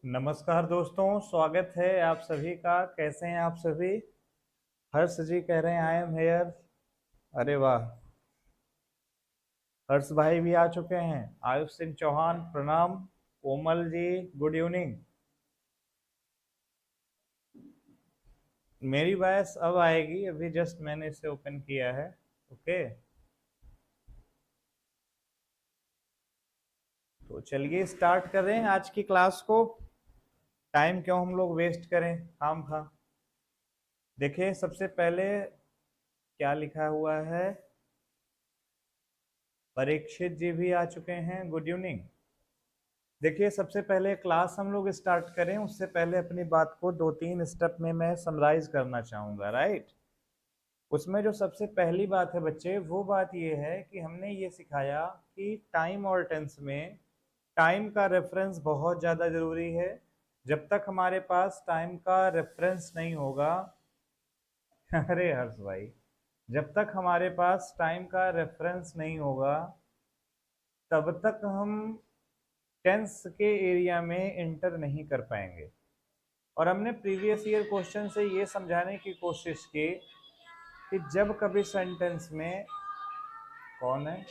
नमस्कार दोस्तों, स्वागत है आप सभी का। कैसे हैं आप सभी? हर्ष जी कह रहे हैं आई एम हेयर। अरे वाह, हर्ष भाई भी आ चुके हैं। आयुष सिंह चौहान प्रणाम। Komal ji good evening. मेरी वॉइस अब आएगी, अभी जस्ट मैंने इसे ओपन किया है। ओके, तो चलिए स्टार्ट कर रहे हैं आज की क्लास को। टाइम क्यों हम लोग वेस्ट करें खाम खा। देखिए सबसे पहले क्या लिखा हुआ है। परीक्षित जी भी आ चुके हैं, गुड इवनिंग। देखिए सबसे पहले क्लास हम लोग स्टार्ट करें उससे पहले अपनी बात को दो तीन स्टेप में मैं समराइज करना चाहूँगा, राइट। उसमें जो सबसे पहली बात है बच्चे, वो बात ये है कि हमने ये सिखाया कि टाइम और टेंस में टाइम का रेफरेंस बहुत ज़्यादा ज़रूरी है। जब तक हमारे पास टाइम का रेफरेंस नहीं होगा अरे हर्ष भाई, जब तक हमारे पास टाइम का रेफरेंस नहीं होगा तब तक हम टेंस के एरिया में एंटर नहीं कर पाएंगे। और हमने प्रीवियस ईयर क्वेश्चन से ये समझाने की कोशिश की कि जब कभी सेंटेंस में कौन है,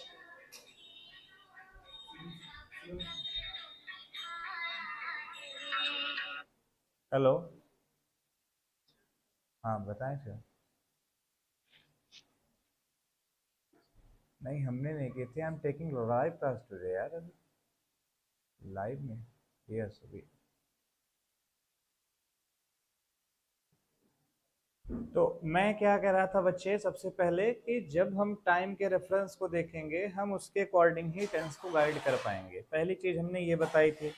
हेलो, हाँ बताएं सर। नहीं हमने नहीं किए थे, I am taking live class today यार, लाइव में। यस अभी। तो मैं क्या कह रहा था बच्चे, सबसे पहले कि जब हम टाइम के रेफरेंस को देखेंगे हम उसके अकॉर्डिंग ही टेंस को गाइड कर पाएंगे। पहली चीज हमने ये बताई थी।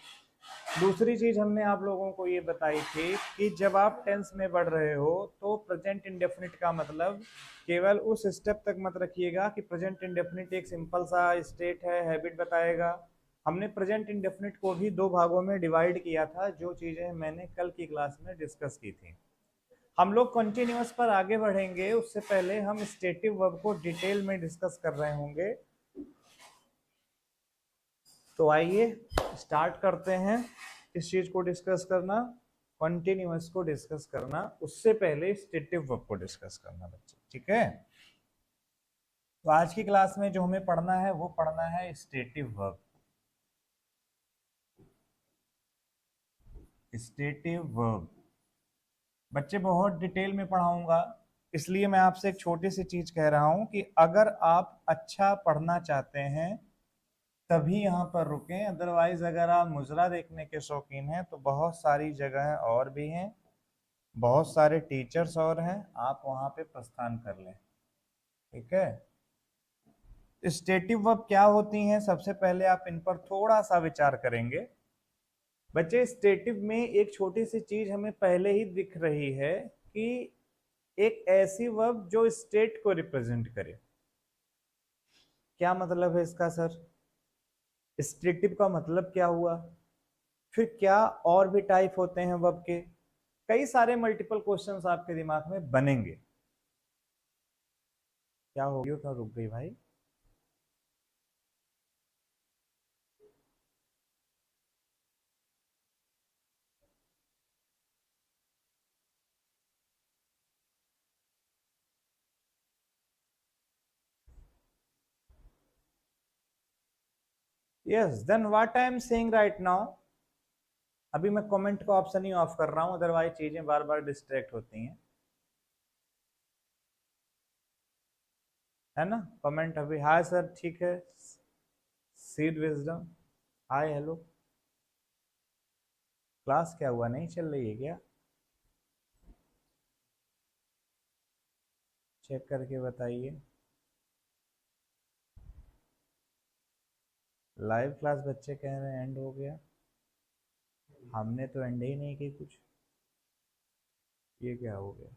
दूसरी चीज हमने आप लोगों को ये बताई थी कि जब आप टेंस में बढ़ रहे हो तो प्रेजेंट इंडेफिनिट का मतलब केवल उस स्टेप तक मत रखिएगा कि प्रेजेंट इंडेफिनिट एक सिंपल सा स्टेट है, हैबिट बताएगा। हमने प्रेजेंट इंडेफिनिट को भी दो भागों में डिवाइड किया था, जो चीजें मैंने कल की क्लास में डिस्कस की थी। हम लोग कंटिन्यूअस पर आगे बढ़ेंगे उससे पहले हम स्टेटिव वर्ब को डिटेल में डिस्कस कर रहे होंगे। तो आइए स्टार्ट करते हैं इस चीज को डिस्कस करना। कंटिन्यूअस को डिस्कस करना उससे पहले स्टेटिव वर्ब को डिस्कस करना बच्चे, ठीक है। तो आज की क्लास में जो हमें पढ़ना है वो पढ़ना है स्टेटिव वर्ब। स्टेटिव वर्ब बच्चे बहुत डिटेल में पढ़ाऊंगा, इसलिए मैं आपसे एक छोटी सी चीज कह रहा हूं कि अगर आप अच्छा पढ़ना चाहते हैं तभी यहाँ पर रुकें, अदरवाइज अगर आप मुजरा देखने के शौकीन हैं तो बहुत सारी जगह और भी हैं, बहुत सारे टीचर्स और हैं, आप वहाँ पे प्रस्थान कर लें, ठीक है। स्टेटिव वर्ब क्या होती हैं, सबसे पहले आप इन पर थोड़ा सा विचार करेंगे। बच्चे स्टेटिव में एक छोटी सी चीज हमें पहले ही दिख रही है कि एक ऐसी वर्ब जो स्टेट को रिप्रेजेंट करे। क्या मतलब है इसका सर? स्टेटिव का मतलब क्या हुआ? फिर क्या और भी टाइप होते हैं वर्ब के? कई सारे मल्टीपल क्वेश्चंस आपके दिमाग में बनेंगे। क्या हो गया, क्या रुक गई भाई? Yes, then what I am saying right now. अभी मैं कमेंट का ऑप्शन ही ऑफ कर रहा हूं, अदरवाइज चीजें बार बार डिस्ट्रैक्ट होती हैं, है ना। कमेंट अभी, हाय सर, ठीक है। Seed wisdom, hi hello. Class क्या हुआ, नहीं चल रही है क्या? चेक करके बताइए। लाइव क्लास बच्चे कह रहे हैं एंड हो गया, हमने तो एंड ही नहीं की कुछ। ये क्या हो गया?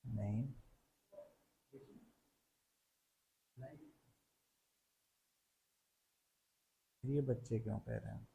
नहीं, ये बच्चे क्यों कह रहे हैं?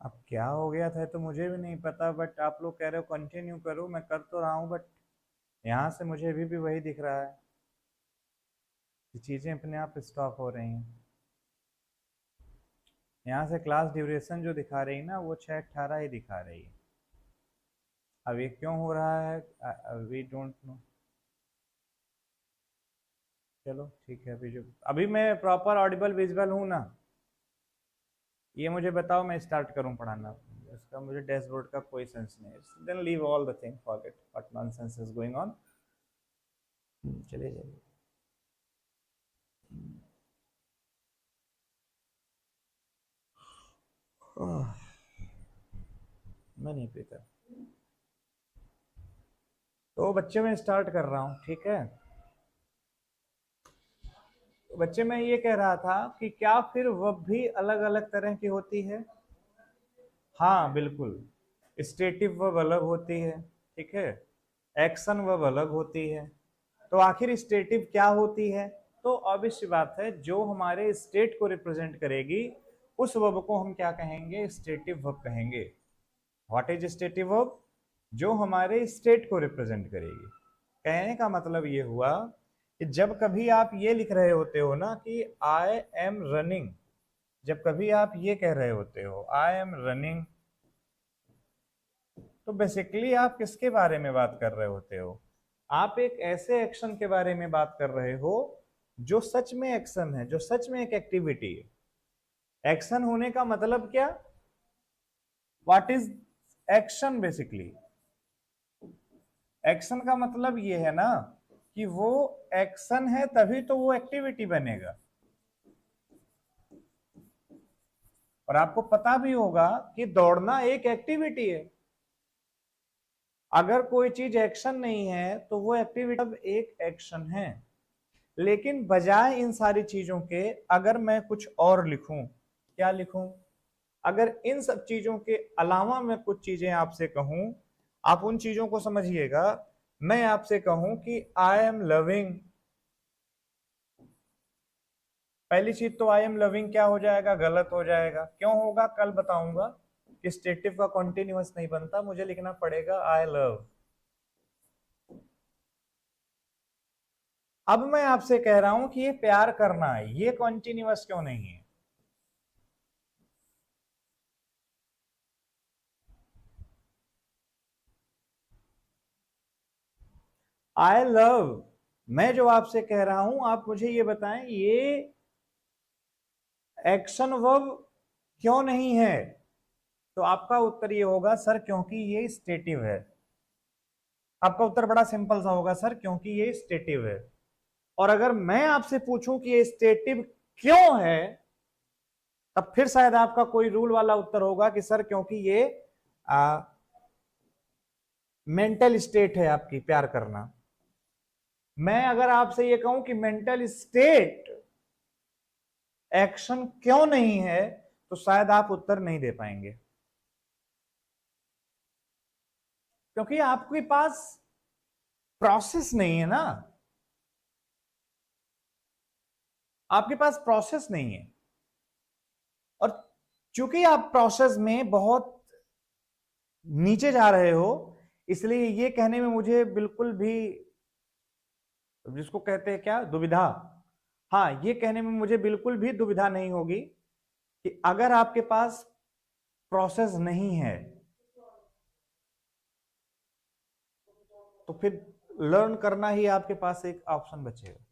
अब क्या हो गया था तो मुझे भी नहीं पता, बट आप लोग कह रहे हो कंटिन्यू करो, मैं कर तो रहा हूँ, बट यहाँ से मुझे अभी भी वही दिख रहा है कि चीज़ें अपने आप स्टॉप हो रही हैं। यहाँ से क्लास ड्यूरेशन जो दिखा रही है ना, वो 6:18 ही दिखा रही है। अब ये क्यों हो रहा है, वी डोंट नो। चलो ठीक है, अभी मैं प्रॉपर ऑडिबल विजिबल हूँ ना, ये मुझे बताओ, मैं स्टार्ट करूँ पढ़ाना। इसका मुझे डैशबोर्ड का कोई सेंस नहीं है, then leave all the thing, forget what nonsense is going on. चले जाइए। मैं नहीं पीता। तो बच्चे मैं स्टार्ट कर रहा हूँ, ठीक है। तो बच्चे मैं ये कह रहा था कि क्या फिर वर्ब भी अलग अलग तरह की होती है? हाँ बिल्कुल, स्टेटिव वर्ब अलग होती है, ठीक है, एक्शन वर्ब अलग होती है। तो आखिर स्टेटिव क्या होती है? तो ऑब्वियस सी बात है, जो हमारे स्टेट को रिप्रेजेंट करेगी उस वर्ब को हम क्या कहेंगे? स्टेटिव वर्ब कहेंगे। What is stative verb? जो हमारे स्टेट को रिप्रेजेंट करेगी। कहने का मतलब ये हुआ कि जब कभी आप ये लिख रहे होते हो ना कि आई एम रनिंग, जब कभी आप ये कह रहे होते हो आई एम रनिंग, तो बेसिकली आप किसके बारे में बात कर रहे होते हो? आप एक ऐसे एक्शन के बारे में बात कर रहे हो जो सच में एक्शन है, जो सच में एक एक्टिविटी है। एक्शन होने का मतलब क्या? What is action? Basically action का मतलब ये है ना कि वो एक्शन है, तभी तो वो एक्टिविटी बनेगा। और आपको पता भी होगा कि दौड़ना एक एक्टिविटी है। अगर कोई चीज एक्शन नहीं है तो वो एक्टिविटी अब एक एक्शन है। लेकिन बजाय इन सारी चीजों के अगर मैं कुछ और लिखूं, क्या लिखूं? अगर इन सब चीजों के अलावा मैं कुछ चीजें आपसे कहूं, आप उन चीजों को समझिएगा। मैं आपसे कहूं कि आई एम लविंग, पहली चीज तो आई एम लविंग क्या हो जाएगा? गलत हो जाएगा। क्यों होगा? कल बताऊंगा कि स्टेटिव का कॉन्टिन्यूअस नहीं बनता, मुझे लिखना पड़ेगा आई लव। अब मैं आपसे कह रहा हूं कि ये प्यार करना है, ये कॉन्टिन्यूअस क्यों नहीं है? आई लव, मैं जो आपसे कह रहा हूं, आप मुझे ये बताएं, ये एक्शन वर्ब क्यों नहीं है? तो आपका उत्तर ये होगा सर क्योंकि ये स्टेटिव है। आपका उत्तर बड़ा सिंपल सा होगा, सर क्योंकि ये स्टेटिव है। और अगर मैं आपसे पूछूं कि ये स्टेटिव क्यों है, तब फिर शायद आपका कोई रूल वाला उत्तर होगा कि सर क्योंकि ये मेंटल स्टेट है आपकी, प्यार करना। मैं अगर आपसे ये कहूं कि मेंटल स्टेट एक्शन क्यों नहीं है, तो शायद आप उत्तर नहीं दे पाएंगे, क्योंकि आपके पास प्रोसेस नहीं है ना, आपके पास प्रोसेस नहीं है। और चूंकि आप प्रोसेस में बहुत नीचे जा रहे हो, इसलिए ये कहने में मुझे बिल्कुल भी, जिसको कहते हैं क्या, दुविधा, हाँ, ये कहने में मुझे बिल्कुल भी दुविधा नहीं होगी कि अगर आपके पास प्रोसेस नहीं है तो फिर लर्न करना ही आपके पास एक ऑप्शन बचेगा।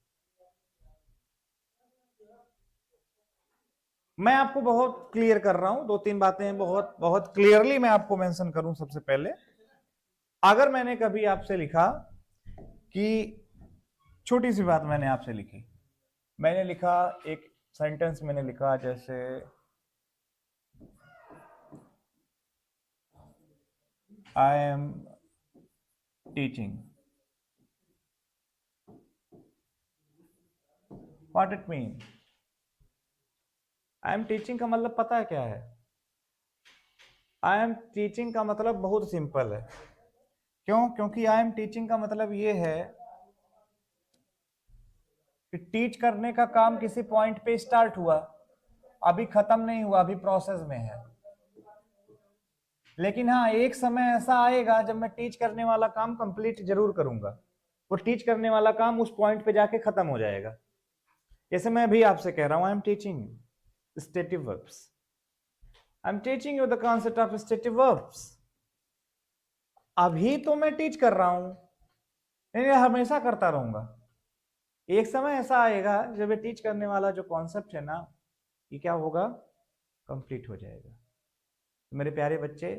मैं आपको बहुत क्लियर कर रहा हूं, दो तीन बातें बहुत बहुत क्लियरली मैं आपको मेंशन करूं। सबसे पहले, अगर मैंने कभी आपसे लिखा कि, छोटी सी बात मैंने आपसे लिखी, मैंने लिखा एक सेंटेंस, मैंने लिखा जैसे I am teaching, what it mean? I am teaching का मतलब पता है क्या है? आई एम टीचिंग का मतलब बहुत सिंपल है। क्यों? क्योंकि आई एम टीचिंग का मतलब ये है कि टीच करने का काम किसी पॉइंट पे स्टार्ट हुआ, अभी खत्म नहीं हुआ, अभी प्रोसेस में है। लेकिन हाँ, एक समय ऐसा आएगा जब मैं टीच करने वाला काम कंप्लीट जरूर करूंगा। वो टीच करने वाला काम उस पॉइंट पे जाके खत्म हो जाएगा। जैसे मैं भी आपसे कह रहा हूं, I am teaching stative verbs, I am teaching you the concept of stative verbs. अभी तो मैं टीच कर रहा हूं, नहीं हमेशा करता रहूंगा। एक समय ऐसा आएगा जब ये टीच करने वाला जो कॉन्सेप्ट है ना, ये क्या होगा, कंप्लीट हो जाएगा। तो मेरे प्यारे बच्चे,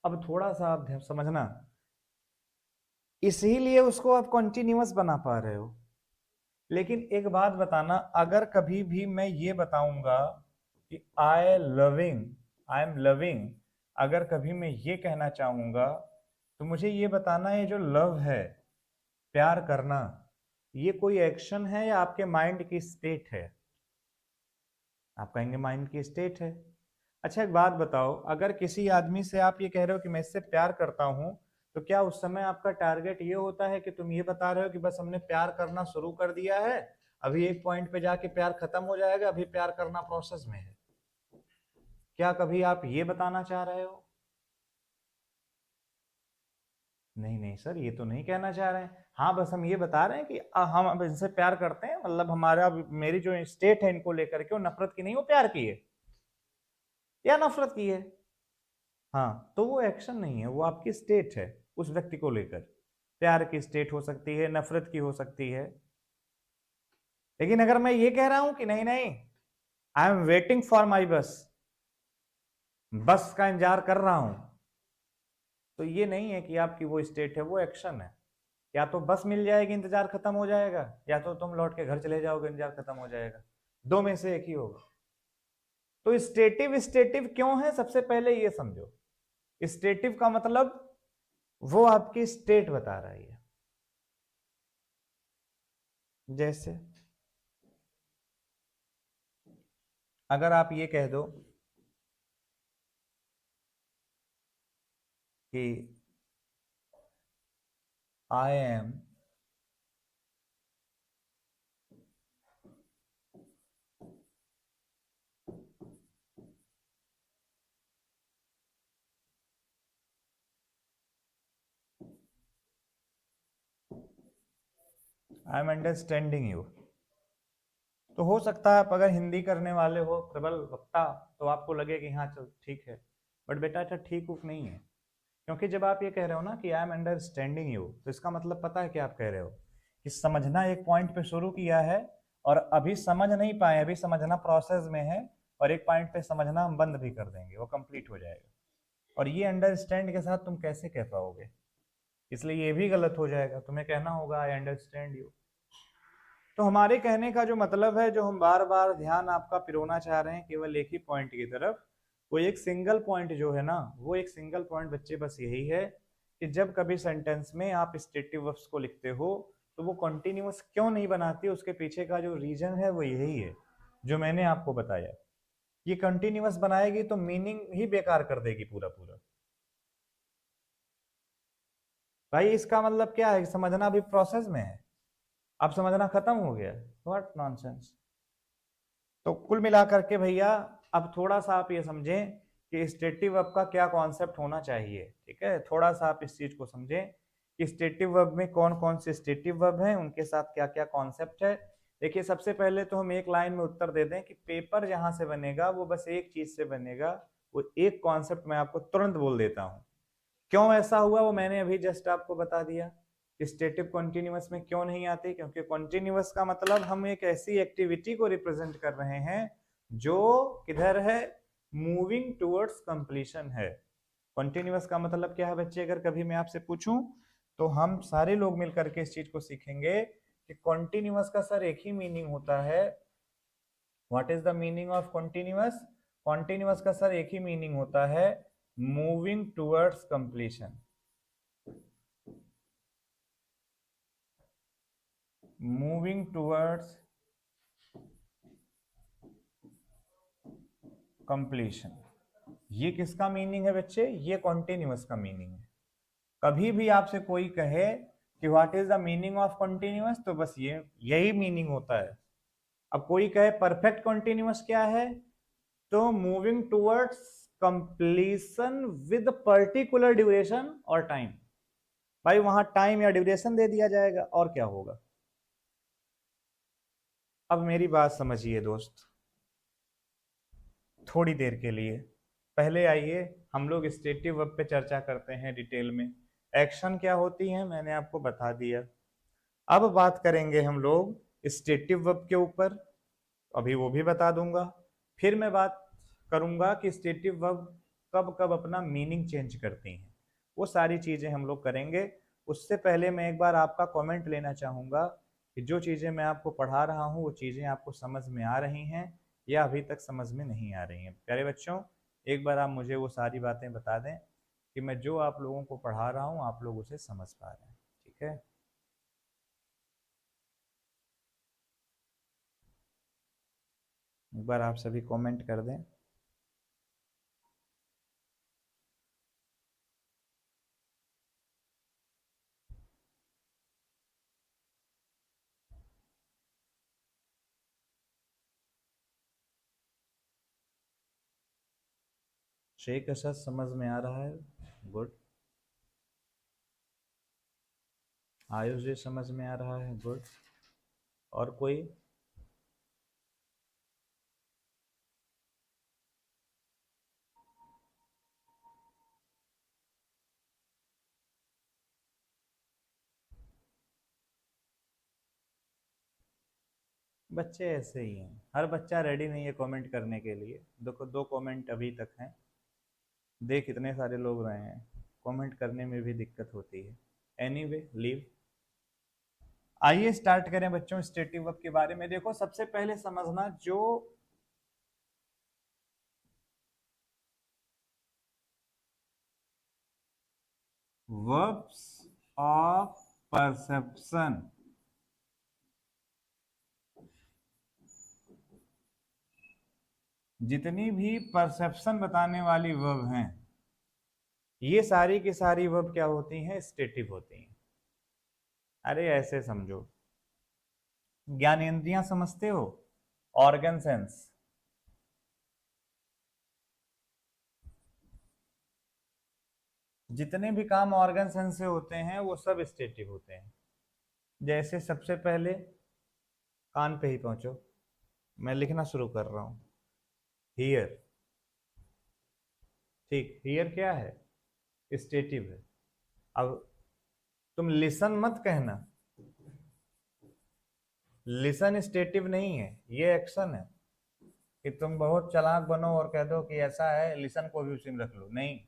अब थोड़ा सा आप समझना, इसीलिए उसको आप कॉन्टिन्यूअस बना पा रहे हो। लेकिन एक बात बताना, अगर कभी भी मैं ये बताऊंगा कि आई एम लविंग, अगर कभी मैं ये कहना चाहूंगा, तो मुझे ये बताना, ये जो लव है, प्यार करना, ये कोई एक्शन है या आपके माइंड की स्टेट है? आप कहेंगे माइंड की स्टेट है। अच्छा एक बात बताओ, अगर किसी आदमी से आप ये कह रहे हो कि मैं इससे प्यार करता हूं, तो क्या उस समय आपका टारगेट ये होता है कि तुम ये बता रहे हो कि बस हमने प्यार करना शुरू कर दिया है, अभी एक पॉइंट पे जाके प्यार खत्म हो जाएगा, अभी प्यार करना प्रोसेस में है? क्या कभी आप ये बताना चाह रहे हो? नहीं नहीं सर, ये तो नहीं कहना चाह रहे हैं। हाँ, बस हम ये बता रहे हैं कि हम अब इनसे प्यार करते हैं, मतलब हमारा मेरी जो स्टेट है इनको लेकर के, वो नफरत की नहीं, वो प्यार की है या नफरत की है। हाँ, तो वो एक्शन नहीं है, वो आपकी स्टेट है उस व्यक्ति को लेकर। प्यार की स्टेट हो सकती है, नफरत की हो सकती है। लेकिन अगर मैं ये कह रहा हूं कि नहीं नहीं, I am waiting for my बस, बस का इंतजार कर रहा हूं, तो ये नहीं है कि आपकी वो स्टेट है, वो एक्शन है। या तो बस मिल जाएगी, इंतजार खत्म हो जाएगा, या तो तुम लौट के घर चले जाओगे, इंतजार खत्म हो जाएगा। दो में से एक ही होगा। तो स्टेटिव स्टेटिव क्यों है, सबसे पहले ये समझो। स्टेटिव का मतलब वो आपकी स्टेट बता रही है। जैसे अगर आप ये कह दो कि आई एम अंडरस्टैंडिंग यू, तो हो सकता है आप अगर हिंदी करने वाले हो, प्रबल वक्ता, तो आपको लगे कि हाँ चल ठीक है। बट बेटा अच्छा ठीक उक नहीं है, क्योंकि जब आप ये कह रहे हो ना कि आई एम अंडरस्टैंडिंग यू, तो इसका मतलब पता है कि आप कह रहे हो कि समझना एक पॉइंट पे शुरू किया है और अभी समझ नहीं पाए, अभी समझना प्रोसेस में है, और एक पॉइंट पे समझना हम बंद भी कर देंगे, वो कंप्लीट हो जाएगा। और ये अंडरस्टैंड के साथ तुम कैसे कह पाओगे? इसलिए ये भी गलत हो जाएगा, तुम्हें कहना होगा आई अंडरस्टैंड यू। तो हमारे कहने का जो मतलब है, जो हम बार बार ध्यान आपका पिरोना चाह रहे हैं केवल एक ही पॉइंट की तरफ, वो एक सिंगल पॉइंट जो है ना, वो एक सिंगल पॉइंट बच्चे बस यही है कि जब कभी सेंटेंस में आप स्टेटिव वर्ब्स को लिखते हो, तो वो कॉन्टिन्यूअस क्यों नहीं बनाती, उसके पीछे का जो रीजन है वो यही है जो मैंने आपको बताया। ये कंटिन्यूअस बनाएगी तो मीनिंग ही बेकार कर देगी पूरा पूरा। भाई इसका मतलब क्या है, समझना अभी प्रोसेस में है, अब समझना खत्म हो गया, व्हाट नॉनसेंस। तो कुल मिलाकर के भैया, अब थोड़ा सा आप ये समझें कि स्टेटिव वर्ब का क्या कॉन्सेप्ट होना चाहिए। ठीक है, थोड़ा सा आप इस चीज को समझें कि स्टेटिव वर्ब में कौन कौन से स्टेटिव वर्ब हैं, उनके साथ क्या क्या कॉन्सेप्ट है। देखिए सबसे पहले तो हम एक लाइन में उत्तर दे दें कि पेपर जहां से बनेगा वो बस एक चीज से बनेगा, वो एक कॉन्सेप्ट मैं आपको तुरंत बोल देता हूं। क्यों ऐसा हुआ वो मैंने अभी जस्ट आपको बता दिया। स्टेटिव कॉन्टिन्यूअस में क्यों नहीं आती, क्योंकि कॉन्टिन्यूअस का मतलब हम एक ऐसी एक्टिविटी को रिप्रेजेंट कर रहे हैं जो किधर है, मूविंग टुवर्ड्स कंप्लीशन है। कॉन्टिन्यूअस का मतलब क्या है बच्चे, अगर कभी मैं आपसे पूछूं तो हम सारे लोग मिलकर के इस चीज को सीखेंगे कि कॉन्टिन्यूअस का सर एक ही मीनिंग होता है। What is the meaning of continuous? Continuous का सर एक ही मीनिंग होता है, moving towards completion. Moving towards completion, ये किसका मीनिंग है बच्चे? ये कॉन्टिन्यूअस का मीनिंग है। कभी भी आपसे कोई कहे कि what is the meaning of continuous, तो बस ये यही मीनिंग होता है। अब कोई कहे परफेक्ट कॉन्टिन्यूअस क्या है, तो moving towards completion with particular duration और टाइम। भाई वहां टाइम या ड्यूरेशन दे दिया जाएगा और क्या होगा। अब मेरी बात समझिए दोस्त थोड़ी देर के लिए। पहले आइए हम लोग स्टेटिव वर्ब पे चर्चा करते हैं डिटेल में। एक्शन क्या होती है मैंने आपको बता दिया। अब बात करेंगे हम लोग स्टेटिव वर्ब के ऊपर, अभी वो भी बता दूंगा। फिर मैं बात करूंगा कि स्टेटिव वर्ब कब कब अपना मीनिंग चेंज करती हैं, वो सारी चीजें हम लोग करेंगे। उससे पहले मैं एक बार आपका कमेंट लेना चाहूंगा कि जो चीजें मैं आपको पढ़ा रहा हूँ वो चीजें आपको समझ में आ रही हैं या अभी तक समझ में नहीं आ रही हैं। प्यारे बच्चों एक बार आप मुझे वो सारी बातें बता दें कि मैं जो आप लोगों को पढ़ा रहा हूँ आप लोग उसे समझ पा रहे हैं। ठीक है, एक बार आप सभी कमेंट कर दें। शेख असद समझ में आ रहा है, गुड। आयुष जी समझ में आ रहा है, गुड। और कोई? बच्चे ऐसे ही हैं, हर बच्चा रेडी नहीं है कमेंट करने के लिए। देखो दो कमेंट अभी तक हैं, देख कितने सारे लोग रहे हैं, कमेंट करने में भी दिक्कत होती है। Anyway leave. आइए स्टार्ट करें बच्चों स्टेटिव वर्ब के बारे में। देखो सबसे पहले समझना जो वर्ब्स ऑफ परसेप्शन, जितनी भी परसेप्शन बताने वाली वर्ब हैं ये सारी की सारी वर्ब क्या होती हैं, स्टेटिव होती हैं। अरे ऐसे समझो, ज्ञानेंद्रियां समझते हो, ऑर्गन सेंस, जितने भी काम ऑर्गन सेंस से होते हैं वो सब स्टेटिव होते हैं। जैसे सबसे पहले कान पे ही पहुंचो, मैं लिखना शुरू कर रहा हूं, हियर। ठीक, हियर क्या है, स्टेटिव है। अब तुम लिसन मत कहना, लिसन स्टेटिव नहीं है, ये एक्शन है। कि तुम बहुत चालाक बनो और कह दो कि ऐसा है लिसन को भी उसी में रख लो, नहीं।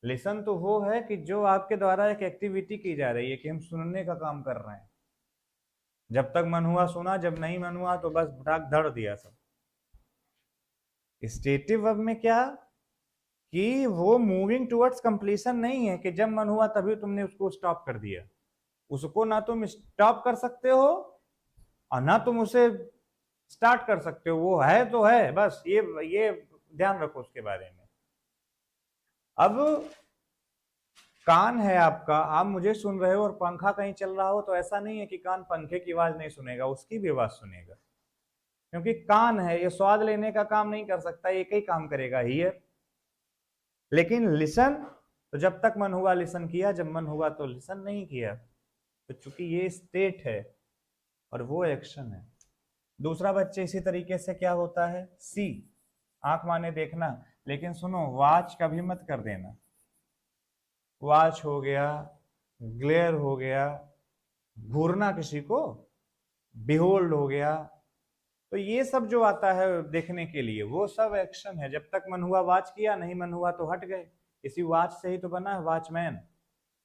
लिसन तो वो है कि जो आपके द्वारा एक एक्टिविटी की जा रही है कि हम सुनने का काम कर रहे हैं। जब तक मन हुआ सुना, जब नहीं मन हुआ तो बस ढाक धड़ दिया सब। स्टेटिव वर्ब में क्या कि वो मूविंग टुवर्ड्स कंप्लीशन नहीं है कि जब मन हुआ तभी तुमने उसको स्टॉप कर दिया। उसको ना तुम स्टॉप कर सकते हो और ना तुम उसे स्टार्ट कर सकते हो, वो है तो है बस। ये ध्यान रखो उसके बारे में। अब कान है आपका, आप मुझे सुन रहे हो और पंखा कहीं चल रहा हो तो ऐसा नहीं है कि कान पंखे की आवाज नहीं सुनेगा, उसकी भी आवाज सुनेगा। क्योंकि कान है, ये स्वाद लेने का काम नहीं कर सकता, एक ही काम करेगा, हियर। लेकिन लिसन तो जब तक मन हुआ लिसन किया, जब मन हुआ तो लिसन नहीं किया। तो चूंकि ये स्टेट है और वो एक्शन है। दूसरा बच्चे इसी तरीके से क्या होता है, सी, आंख माने देखना। लेकिन सुनो वाच कभी मत कर देना। वाच हो गया, ग्लेयर हो गया, घूरना किसी को, बिहोल्ड हो गया, तो ये सब जो आता है देखने के लिए वो सब एक्शन है। जब तक मन हुआ वॉच किया, नहीं मन हुआ तो हट गए। इसी वॉच से ही तो बना है वॉचमैन,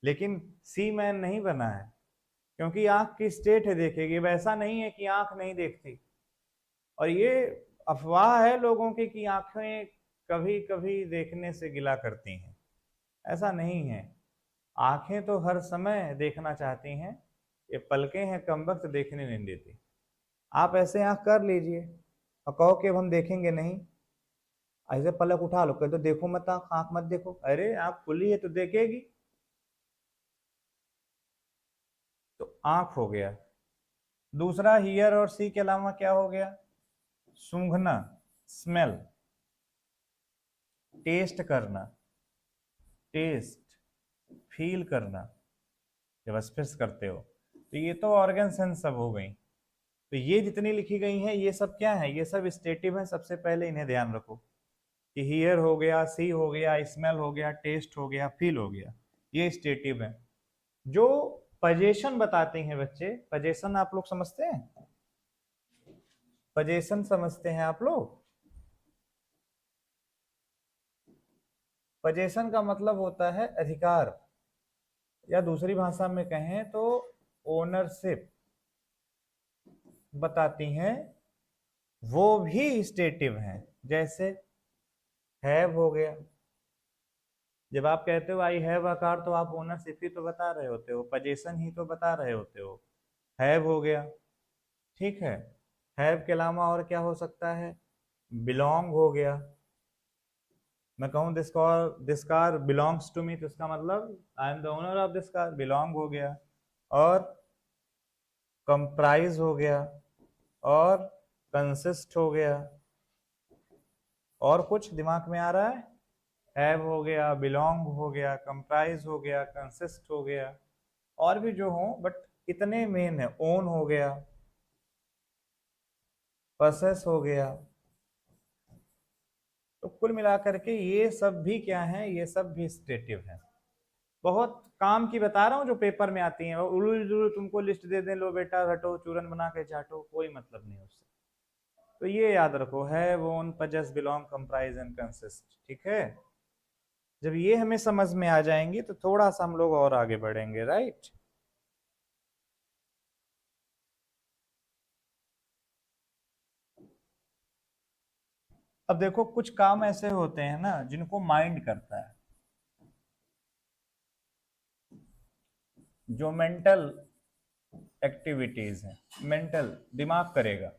लेकिन सी मैन नहीं बना है। क्योंकि आंख की स्टेट है देखेगी, वैसा नहीं है कि आंख नहीं देखती। और ये अफवाह है लोगों की कि आंखें कभी कभी देखने से गिला करती हैं, ऐसा नहीं है। आंखें तो हर समय देखना चाहती हैं, ये पलकें हैं कम वक्त देखने नहीं देती। आप ऐसे आंख कर लीजिए और कहो कि अब हम देखेंगे नहीं, ऐसे पलक उठा लो, कह दो देखो मत, आंख आंख मत देखो, अरे आंख खुली है तो देखेगी। तो आंख हो गया। दूसरा हियर और सी के अलावा क्या हो गया, सूंघना, स्मेल। टेस्ट करना, टेस्ट, फील करना, जब स्पर्श करते हो तो ये तो ऑर्गन सेंस सब हो गई। तो ये जितनी लिखी गई हैं ये सब क्या है, ये सब स्टेटिव है। सबसे पहले इन्हें ध्यान रखो कि हियर हो गया, सी हो गया, स्मेल हो गया, टेस्ट हो गया, फील हो गया, ये स्टेटिव है। जो पजेशन बताते हैं बच्चे, पजेशन आप लोग समझते हैं, पजेशन समझते हैं आप लोग? पजेशन का मतलब होता है अधिकार, या दूसरी भाषा में कहें तो ओनरशिप बताती हैं, वो भी स्टेटिव हैं। जैसे हैव हो गया, जब आप कहते हो आई हैव अ कार तो आप ओनरशिप ही तो बता रहे होते हो, पजेशन ही तो बता रहे होते हो। हैव हो गया, ठीक है। हैव के अलावा और क्या हो सकता है, बिलोंग हो गया। मैं कहूँ this car belongs to me तो इसका मतलब I am the owner of this car, belong हो गया। और कंप्राइज हो गया, और कंसिस्ट हो गया। और कुछ दिमाग में आ रहा है? हैव हो गया, बिलोंग हो गया, कंप्राइज हो गया, कंसिस्ट हो गया, और भी जो हो, बट इतने मेन है। ओन हो गया, पसेस हो गया। तो कुल मिलाकर के ये सब भी क्या है, ये सब भी स्टेटिव है। बहुत काम की बता रहा हूँ जो पेपर में आती हैं, उलूल जुलूल तुमको लिस्ट दे दें, लो बेटा घटो चूरन बना के चाटो, कोई मतलब नहीं उससे। तो ये याद रखो, है, own, possess, belong, comprise and consist, ठीक है। जब ये हमें समझ में आ जाएंगी तो थोड़ा सा हम लोग और आगे बढ़ेंगे, राइट। अब देखो कुछ काम ऐसे होते हैं ना जिनको माइंड करता है, जो मेंटल एक्टिविटीज हैं, मेंटल, दिमाग करेगा।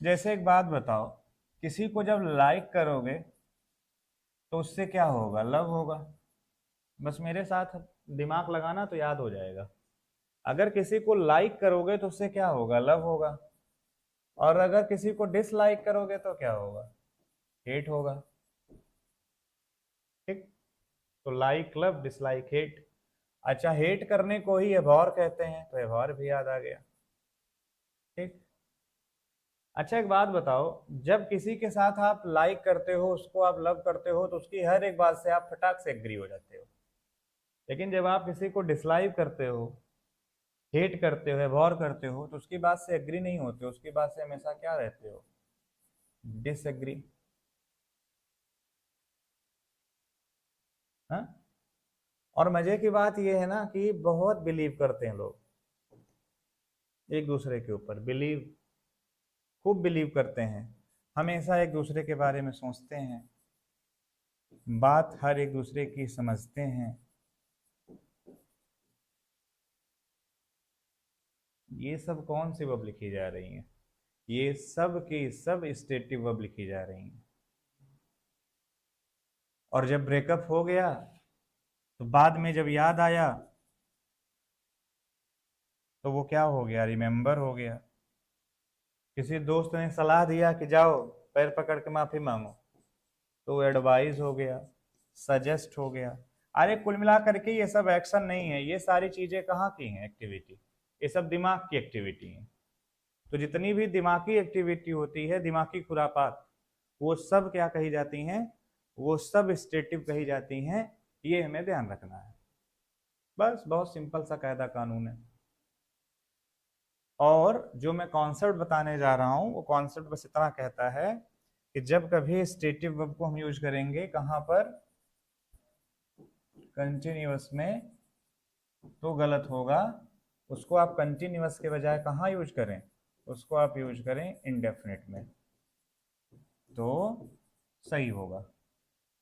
जैसे एक बात बताओ, किसी को जब लाइक करोगे तो उससे क्या होगा, लव होगा। बस मेरे साथ दिमाग लगाना तो याद हो जाएगा। अगर किसी को लाइक करोगे तो उससे क्या होगा, लव होगा। और अगर किसी को डिसलाइक करोगे तो क्या होगा, हेट होगा। ठीक, तो लाइक लव, डिसलाइक हेट। अच्छा, हेट करने को ही एबॉर कहते हैं, तो एबॉर भी याद आ गया। ठीक। अच्छा एक बात बताओ, जब किसी के साथ आप लाइक करते हो, उसको आप लव करते हो, तो उसकी हर एक बात से आप फटाक से एग्री हो जाते हो। लेकिन जब आप किसी को डिसलाइक करते हो, हेट करते हो, एबॉर करते हो, तो उसकी बात से एग्री नहीं होते, उसकी बात से हमेशा क्या रहते हो, डिसएग्री। हाँ। और मजे की बात यह है ना कि बहुत बिलीव करते हैं लोग एक दूसरे के ऊपर, बिलीव, खूब बिलीव करते हैं, हमेशा एक दूसरे के बारे में सोचते हैं, बात हर एक दूसरे की समझते हैं। ये सब कौन सी वर्ब लिखी जा रही है, ये सब की सब स्टेटिव वर्ब लिखी जा रही हैं। और जब ब्रेकअप हो गया तो बाद में जब याद आया तो वो क्या हो गया, रिमेंबर हो गया। किसी दोस्त ने सलाह दिया कि जाओ पैर पकड़ के माफी मांगो, तो एडवाइस हो गया, सजेस्ट हो गया। अरे कुल मिला करके ये सब एक्शन नहीं है, ये सारी चीजें कहाँ की हैं, एक्टिविटी। ये सब दिमाग की एक्टिविटी है। तो जितनी भी दिमागी एक्टिविटी होती है, दिमागी खुरापात, वो सब क्या कही जाती हैं, वो सब स्टेटिव कही जाती हैं। ये हमें ध्यान रखना है। बस बहुत सिंपल सा कायदा कानून है। और जो मैं कॉन्सेप्ट बताने जा रहा हूँ वो कॉन्सेप्ट बस इतना कहता है कि जब कभी स्टेटिव वर्ब को हम यूज करेंगे कहाँ पर, कंटिन्यूअस में, तो गलत होगा। उसको आप कंटिन्यूअस के बजाय कहाँ यूज करें, उसको आप यूज करें इंडेफिनिट में, तो सही होगा।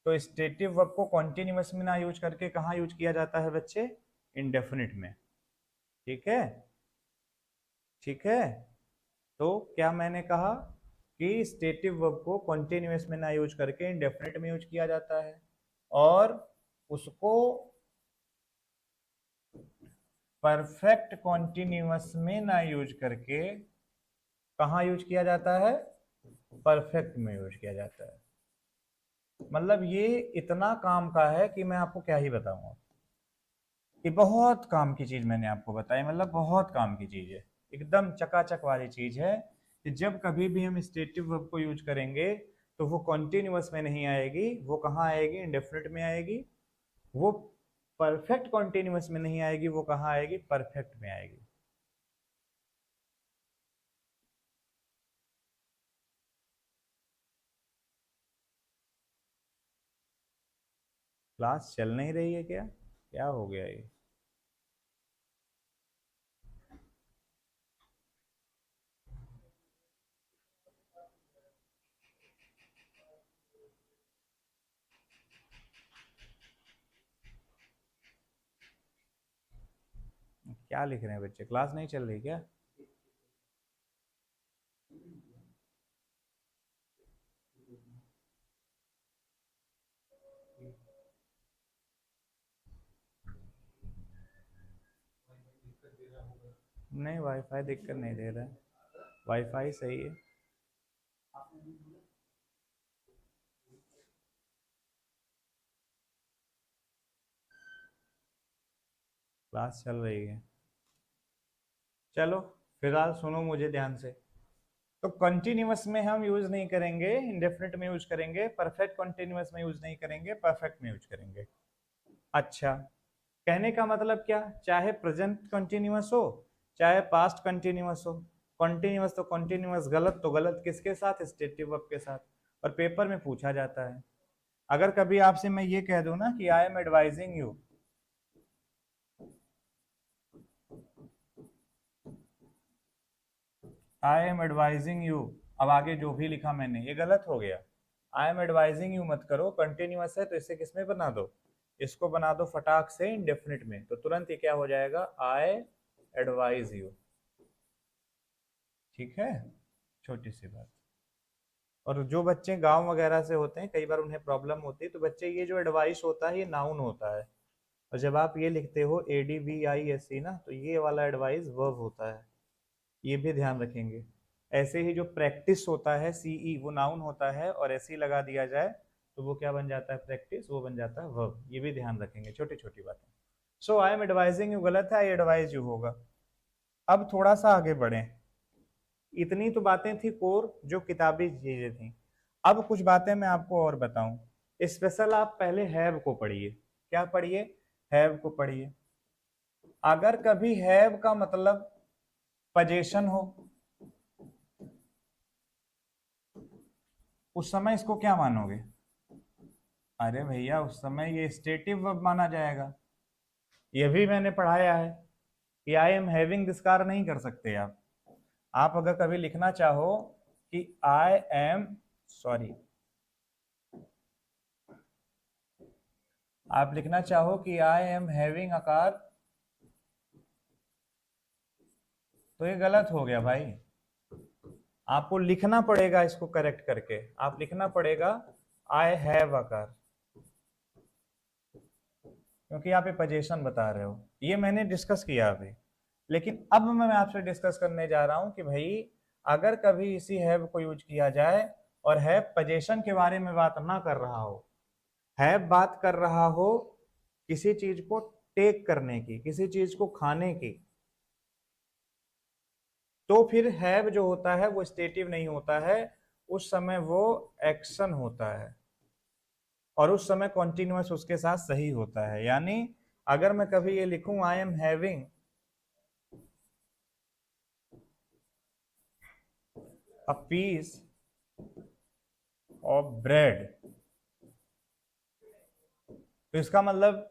तो स्टेटिव वर्ब को कॉन्टिन्यूअस में ना यूज करके कहाँ यूज किया जाता है बच्चे, इंडेफिनिट में। ठीक है, ठीक है। तो क्या मैंने कहा कि स्टेटिव वर्ब को कॉन्टिन्यूअस में ना यूज करके इंडेफिनिट में यूज किया जाता है, और उसको परफेक्ट कॉन्टिन्यूअस में ना यूज करके कहाँ यूज किया जाता है, परफेक्ट में यूज किया जाता है। मतलब ये इतना काम का है कि मैं आपको क्या ही बताऊंगा। ये बहुत काम की चीज मैंने आपको बताई, मतलब बहुत काम की चीज है, एकदम चकाचक वाली चीज है कि जब कभी भी हम स्टेटिव वर्ब को यूज करेंगे तो वो कॉन्टिन्यूअस में नहीं आएगी, वो कहाँ आएगी, इंडेफिनिट में आएगी। वो परफेक्ट कॉन्टिन्यूअस में नहीं आएगी, वो कहाँ आएगी, परफेक्ट में आएगी। क्लास चल नहीं रही है क्या? क्या हो गया ये? क्या लिख रहे हैं बच्चे? क्लास नहीं चल रही क्या? नहीं, वाईफाई दिक्कत नहीं दे रहा है, वाईफाई सही है। क्लास चल रही है। चलो फिलहाल सुनो मुझे ध्यान से। तो कंटिन्यूअस में हम यूज नहीं करेंगे, इंडेफिनिट में यूज करेंगे, परफेक्ट कंटिन्यूअस में यूज नहीं करेंगे, परफेक्ट में यूज करेंगे। अच्छा, कहने का मतलब क्या, चाहे प्रेजेंट कंटिन्यूअस हो चाहे पास्ट कंटिन्यूअस हो, कंटिन्यूअस तो कंटिन्यूअस, गलत तो गलत, किसके साथ, स्टेटिव वर्ब के साथ। और पेपर में पूछा जाता है। अगर कभी आपसे मैं ये कह दूं ना कि I am advising you, I am advising you, अब आगे जो भी लिखा मैंने ये गलत हो गया। आई एम एडवाइजिंग यू मत करो, कंटिन्यूअस है तो इसे किसमें बना दो, इसको बना दो फटाक से इंडेफिनिट में, तो तुरंत ये क्या हो जाएगा, आई एडवाइज यू। ठीक है, छोटी सी बात। और जो बच्चे गांव वगैरह से होते हैं कई बार उन्हें प्रॉब्लम होती है, तो बच्चे ये जो एडवाइस होता है ये नाउन होता है, और जब आप ये लिखते हो ADVISE ना, तो ये वाला एडवाइस वर्ब होता है, ये भी ध्यान रखेंगे। ऐसे ही जो प्रैक्टिस होता है CE, वो नाउन होता है, और ऐसे ही लगा दिया जाए तो वो क्या बन जाता है, प्रैक्टिस, वो बन जाता है वर्ब। ये भी ध्यान रखेंगे, छोटी छोटी बातें। सो आई एम एडवाइजिंग यू गलत है, आई एडवाइज यू होगा। अब थोड़ा सा आगे बढ़े। इतनी तो बातें थी कोर, जो किताबी चीजें थी। अब कुछ बातें मैं आपको और बताऊं। स्पेशल आप पहले हैव को पढ़िए। क्या पढ़िए, हैव को पढ़िए। अगर कभी हैव का मतलब पजेशन हो, उस समय इसको क्या मानोगे, अरे भैया उस समय ये स्टेटिव वर्ब माना जाएगा। ये भी मैंने पढ़ाया है कि आई एम हैविंग दिस कार नहीं कर सकते आप। आप अगर कभी लिखना चाहो कि आई एम, सॉरी, आप लिखना चाहो कि आई एम हैविंग अ कार, तो ये गलत हो गया भाई। आपको लिखना पड़ेगा इसको करेक्ट करके, आप लिखना पड़ेगा आई हैव अ कार, क्योंकि आप ये पोजीशन बता रहे हो। ये मैंने डिस्कस किया अभी। लेकिन अब मैं आपसे डिस्कस करने जा रहा हूं कि भाई अगर कभी इसी हैव को यूज किया जाए और हैव पोजीशन के बारे में बात ना कर रहा हो, हैव बात कर रहा हो किसी चीज को टेक करने की, किसी चीज को खाने की, तो फिर हैव जो होता है वो स्टेटिव नहीं होता है, उस समय वो एक्शन होता है, और उस समय कॉन्टिन्यूअस उसके साथ सही होता है। यानी अगर मैं कभी ये लिखूं I am having a piece of bread, तो इसका मतलब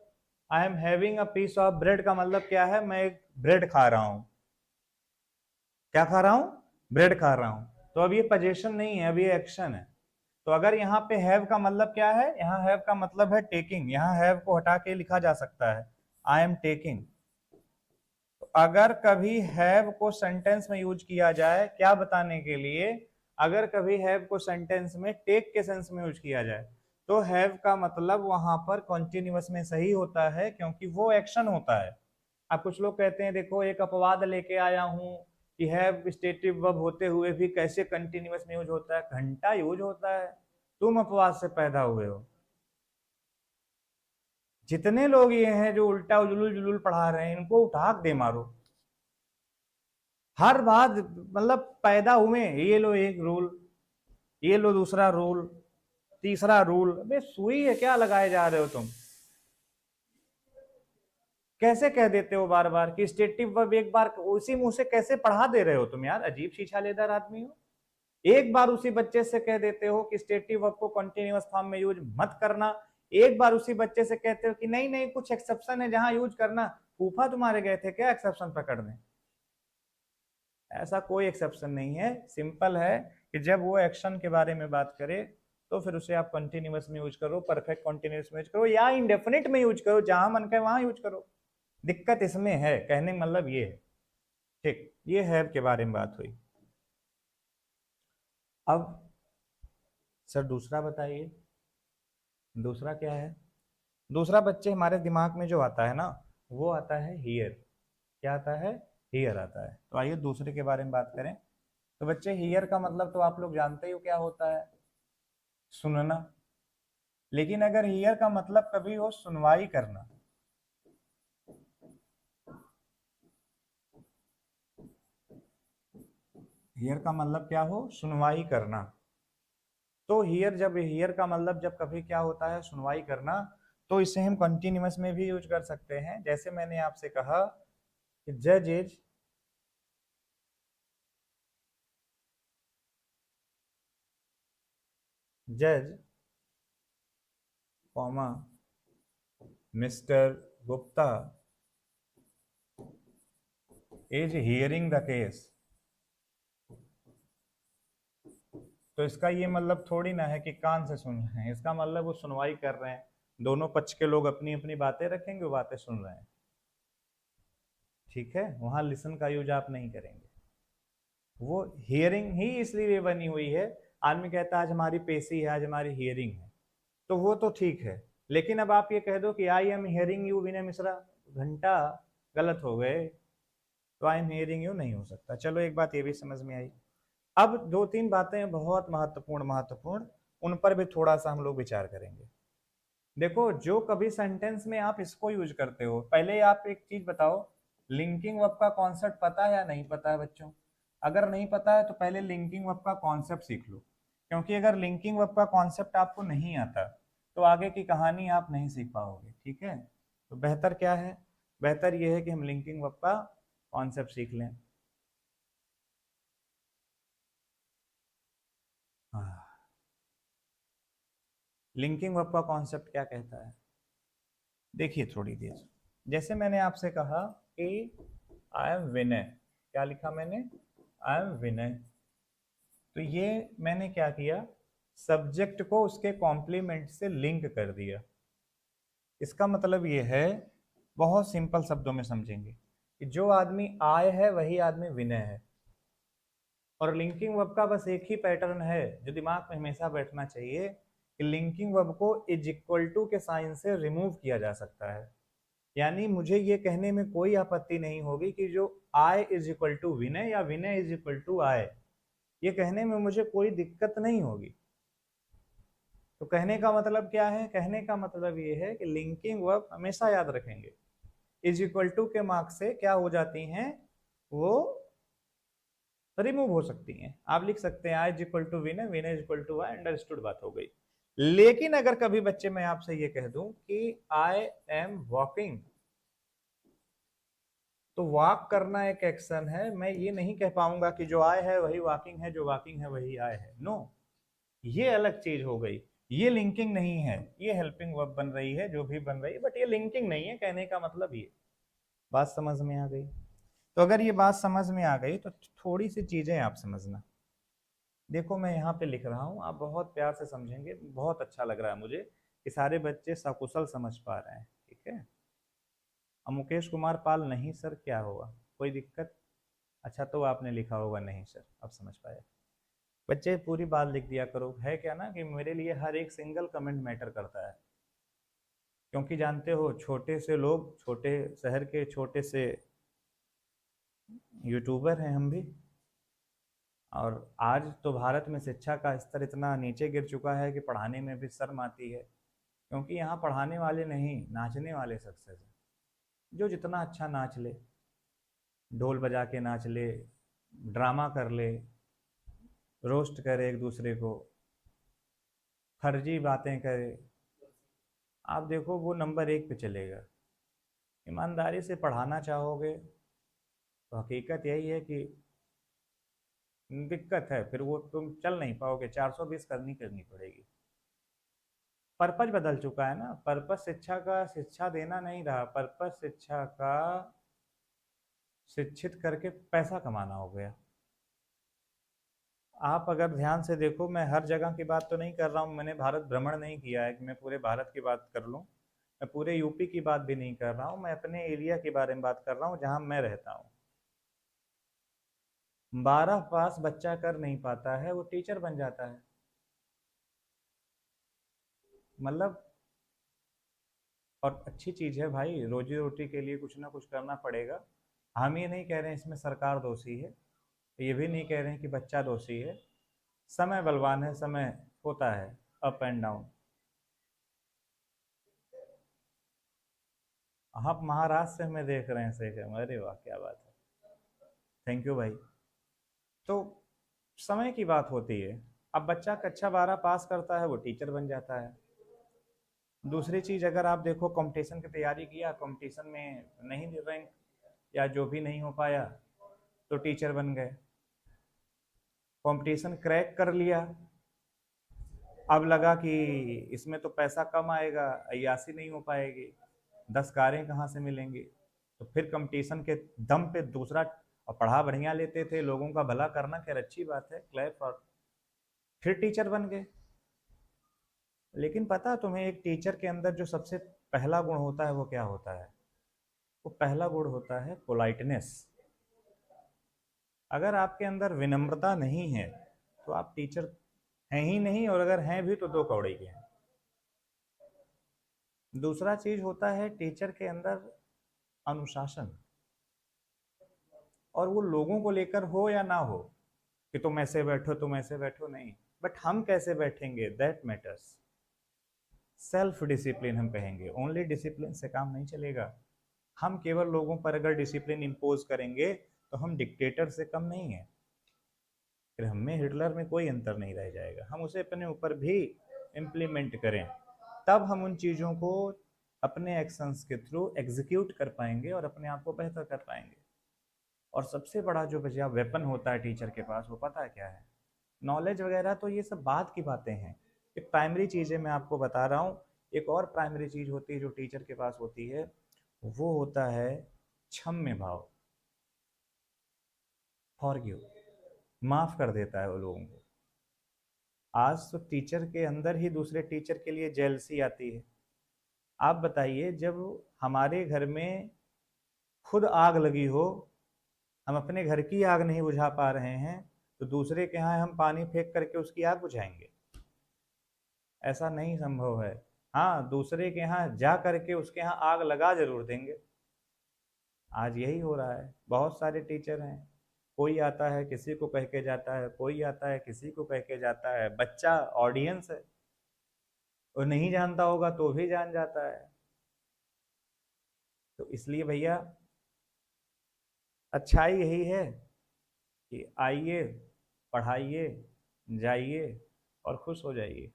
I am having a piece of bread का मतलब क्या है, मैं एक ब्रेड खा रहा हूं। क्या खा रहा हूं, ब्रेड खा रहा हूं। तो अब ये पोजीशन नहीं है, अब ये एक्शन है। तो अगर यहाँ पे हैव का मतलब क्या है, यहाँ हैव का मतलब है टेकिंग, यहाँ हैव को हटा के लिखा जा सकता है आई एम टेकिंग। तो अगर कभी हैव को सेंटेंस में यूज किया जाए क्या बताने के लिए, अगर कभी हैव को सेंटेंस में टेक के सेंस में यूज किया जाए, तो हैव का मतलब वहां पर कॉन्टिन्यूअस में सही होता है, क्योंकि वो एक्शन होता है। अब कुछ लोग कहते हैं देखो एक अपवाद लेके आया हूं कि हैव स्टेटिव वर्ब होते हुए भी कैसे कंटिन्यूअस में यूज होता है, घंटा यूज होता है। तुम अपवाद से पैदा हुए हो। जितने लोग ये हैं जो उल्टा उजुलुल जुलुल पढ़ा रहे हैं, इनको उठा दे मारो। हर बात मतलब पैदा हुए, ये लो एक रूल, ये लो दूसरा रूल, तीसरा रूल। अबे सुई है क्या लगाए जा रहे हो तुम? कैसे कह देते हो बार बार कि स्टेटिव वर्ब, एक बार उसी मुंह से कैसे पढ़ा दे रहे हो तुम यार? अजीब शीशा लेदार आदमी हो। एक बार उसी बच्चे से कह देते हो कि स्टेटिव वर्ब को कंटिन्यूअस फॉर्म में यूज मत करना, एक बार उसी बच्चे से कहते हो कि नहीं नहीं कुछ एक्सेप्शन है जहां यूज करना। फूफा तुम्हारे गए थे क्या एक्सेप्शन पकड़ने? ऐसा कोई एक्सेप्शन नहीं है। सिंपल है कि जब वो एक्शन के बारे में बात करे तो फिर उसे आप कंटिन्यूअस में यूज करो, परफेक्ट कंटिन्यूअस में यूज करो, या इंडेफिनिट में यूज करो, जहां मन करे वहां यूज करो। दिक्कत इसमें है, कहने का मतलब ये है। ठीक, ये है के बारे में बात हुई। अब सर दूसरा बताइए, दूसरा क्या है? दूसरा बच्चे हमारे दिमाग में जो आता है ना, वो आता है हियर। क्या आता है? हियर आता है। तो आइए दूसरे के बारे में बात करें। तो बच्चे हियर का मतलब तो आप लोग जानते हो क्या होता है? सुनना। लेकिन अगर हियर का मतलब कभी हो सुनवाई करना, हियर का मतलब क्या हो? सुनवाई करना। तो हियर, जब हियर का मतलब जब कभी क्या होता है? सुनवाई करना, तो इसे हम कंटिन्यूअस में भी यूज कर सकते हैं। जैसे मैंने आपसे कहा कि जज इज जज comma mister Gupta is hearing the case. तो इसका ये मतलब थोड़ी ना है कि कान से सुन रहे हैं, इसका मतलब वो सुनवाई कर रहे हैं। दोनों पक्ष के लोग अपनी अपनी बातें रखेंगे, वो बातें सुन रहे हैं। ठीक है, वहां लिसन का यूज आप नहीं करेंगे। वो हियरिंग ही इसलिए बनी हुई है। आदमी कहता है आज हमारी पेशी है, आज हमारी हियरिंग है, तो वो तो ठीक है। लेकिन अब आप ये कह दो कि आई एम हियरिंग यू विनय मिश्रा, घंटा गलत हो गए। तो आई एम हियरिंग यू नहीं हो सकता। चलो एक बात ये भी समझ में आई। अब दो तीन बातें बहुत महत्वपूर्ण महत्वपूर्ण, उन पर भी थोड़ा सा हम लोग विचार करेंगे। देखो, जो कभी सेंटेंस में आप इसको यूज करते हो, पहले आप एक चीज बताओ, लिंकिंग वर्ब का कॉन्सेप्ट पता है या नहीं पता है बच्चों? अगर नहीं पता है तो पहले लिंकिंग वर्ब का कॉन्सेप्ट सीख लो, क्योंकि अगर लिंकिंग वर्ब का कॉन्सेप्ट आपको नहीं आता तो आगे की कहानी आप नहीं सीख पाओगे। ठीक है, तो बेहतर क्या है? बेहतर यह है कि हम लिंकिंग वर्ब का कॉन्सेप्ट सीख लें। लिंकिंग वर्ब का कॉन्सेप्ट क्या कहता है? देखिए थोड़ी देर, जैसे मैंने आपसे कहा कि आई एम विनय, क्या लिखा मैंने? आई एम विनय। तो ये मैंने क्या किया? सब्जेक्ट को उसके कॉम्प्लीमेंट से लिंक कर दिया। इसका मतलब ये है, बहुत सिंपल शब्दों में समझेंगे, कि जो आदमी आय है वही आदमी विनय है। और लिंकिंग वर्ब का बस एक ही पैटर्न है जो दिमाग में हमेशा बैठना चाहिए, कि लिंकिंग वर्ब को इज इक्वल टू के साइन से रिमूव किया जा सकता है। यानी मुझे ये कहने में कोई आपत्ति नहीं होगी कि जो आई इज इक्वल टू विनय या विनय इज इक्वल टू आई, ये कहने में मुझे कोई दिक्कत नहीं होगी। तो कहने का मतलब क्या है? कहने का मतलब ये है कि लिंकिंग वर्ब हमेशा याद रखेंगे, इज इक्वल टू के मार्क्स से क्या हो जाती हैं? वो रिमूव हो सकती हैं। आप लिख सकते हैं I is equal to Vinay, Vinay is equal to I, understood, बात हो गई। लेकिन अगर कभी बच्चे मैं आपसे ये कह दूं कि आई एम वॉकिंग, तो वॉक करना एक एक्शन है। मैं ये नहीं कह पाऊंगा कि जो आए है वही वॉकिंग है, जो वॉकिंग है वही आए है। नो, ये अलग चीज हो गई। ये लिंकिंग नहीं है, ये हेल्पिंग वर्ब बन रही है जो भी बन रही है, बट ये लिंकिंग नहीं है। कहने का मतलब ये बात समझ में आ गई? तो अगर ये बात समझ में आ गई तो थोड़ी सी चीजें आप समझना। देखो मैं यहाँ पे लिख रहा हूँ, आप बहुत प्यार से समझेंगे। बहुत अच्छा लग रहा है मुझे कि सारे बच्चे सकुशल समझ पा रहे हैं। ठीक है, अब मुकेश कुमार पाल नहीं सर, क्या हुआ? कोई दिक्कत? अच्छा, तो आपने लिखा होगा नहीं सर, अब समझ पाया। बच्चे पूरी बात लिख दिया करो। है क्या ना कि मेरे लिए हर एक सिंगल कमेंट मैटर करता है, क्योंकि जानते हो छोटे से लोग, छोटे शहर के छोटे से यूट्यूबर हैं हम भी। और आज तो भारत में शिक्षा का स्तर इतना नीचे गिर चुका है कि पढ़ाने में भी शर्म आती है, क्योंकि यहाँ पढ़ाने वाले नहीं, नाचने वाले सक्सेस हैं। जो जितना अच्छा नाच ले, ढोल बजा के नाच ले, ड्रामा कर ले, रोस्ट करे एक दूसरे को, फर्जी बातें करे, आप देखो वो नंबर 1 पे चलेगा। ईमानदारी से पढ़ाना चाहोगे तो हकीकत यही है कि दिक्कत है, फिर वो तुम चल नहीं पाओगे, 420 करनी करनी पड़ेगी। पर्पज बदल चुका है ना, पर्पज शिक्षा का शिक्षा देना नहीं रहा, पर्पज शिक्षा का शिक्षित करके पैसा कमाना हो गया। आप अगर ध्यान से देखो, मैं हर जगह की बात तो नहीं कर रहा हूँ, मैंने भारत भ्रमण नहीं किया है कि मैं पूरे भारत की बात कर लूँ, मैं पूरे यूपी की बात भी नहीं कर रहा हूँ, मैं अपने एरिया के बारे में बात कर रहा हूँ जहाँ मैं रहता हूँ। 12 पास बच्चा कर नहीं पाता है, वो टीचर बन जाता है। मतलब, और अच्छी चीज़ है भाई, रोजी रोटी के लिए कुछ ना कुछ करना पड़ेगा। हम ये नहीं कह रहे हैं इसमें सरकार दोषी है, ये भी नहीं कह रहे हैं कि बच्चा दोषी है। समय बलवान है, समय होता है अप एंड डाउन। आप महाराष्ट्र से हमें देख रहे हैं सही, अरे वाह क्या बात है, थैंक यू भाई। तो समय की बात होती है। अब बच्चा कक्षा 12 पास करता है, वो टीचर बन जाता है। दूसरी चीज़, अगर आप देखो कंपटीशन की तैयारी किया, कंपटीशन में नहीं रैंक या जो भी नहीं हो पाया तो टीचर बन गए। कंपटीशन क्रैक कर लिया, अब लगा कि इसमें तो पैसा कम आएगा, अय्यासी नहीं हो पाएगी, 10 कारें कहाँ से मिलेंगी, तो फिर कंपटीशन के दम पे दूसरा, और पढ़ा बढ़िया लेते थे, लोगों का भला करना खैर अच्छी बात है, क्लैप फॉर, फिर टीचर बन गए। लेकिन पता है तुम्हें, एक टीचर के अंदर जो सबसे पहला गुण होता है वो क्या होता है? वो पहला गुण होता है पोलाइटनेस। अगर आपके अंदर विनम्रता नहीं है तो आप टीचर हैं ही नहीं, और अगर हैं भी तो दो कौड़ी के हैं। दूसरा चीज होता है टीचर के अंदर अनुशासन, और वो लोगों को लेकर हो या ना हो, कि तुम ऐसे बैठो तुम ऐसे बैठो, नहीं, बट हम कैसे बैठेंगे दैट मैटर्स। सेल्फ डिसिप्लिन हम कहेंगे, ओनली डिसिप्लिन से काम नहीं चलेगा। हम केवल लोगों पर अगर डिसिप्लिन इम्पोज करेंगे तो हम डिक्टेटर से कम नहीं है, फिर हमें हिटलर में कोई अंतर नहीं रह जाएगा। हम उसे अपने ऊपर भी इम्प्लीमेंट करें, तब हम उन चीज़ों को अपने एक्शंस के थ्रू एग्जीक्यूट कर पाएंगे और अपने आप को बेहतर कर पाएंगे। और सबसे बड़ा जो बचा वेपन होता है टीचर के पास, वो पता है क्या है? नॉलेज वगैरह तो ये सब बात की बातें हैं, एक प्राइमरी चीज़ें मैं आपको बता रहा हूँ। एक और प्राइमरी चीज़ होती है जो टीचर के पास होती है, वो होता है क्षम्य भाव, फॉरगिव, माफ कर देता है वो लोगों को। आज तो टीचर के अंदर ही दूसरे टीचर के लिए जेलसी आती है। आप बताइए, जब हमारे घर में खुद आग लगी हो, हम अपने घर की आग नहीं बुझा पा रहे हैं, तो दूसरे के यहाँ हम पानी फेंक करके उसकी आग बुझाएंगे? ऐसा नहीं संभव है। हाँ, दूसरे के यहाँ जा करके उसके यहाँ आग लगा जरूर देंगे। आज यही हो रहा है, बहुत सारे टीचर हैं, कोई आता है किसी को कह के जाता है, कोई आता है किसी को कह के जाता है, बच्चा ऑडियंस है, वो नहीं जानता होगा तो भी जान जाता है। तो इसलिए भैया, अच्छाई यही है कि आइए, पढ़ाइए, जाइए और खुश हो जाइए,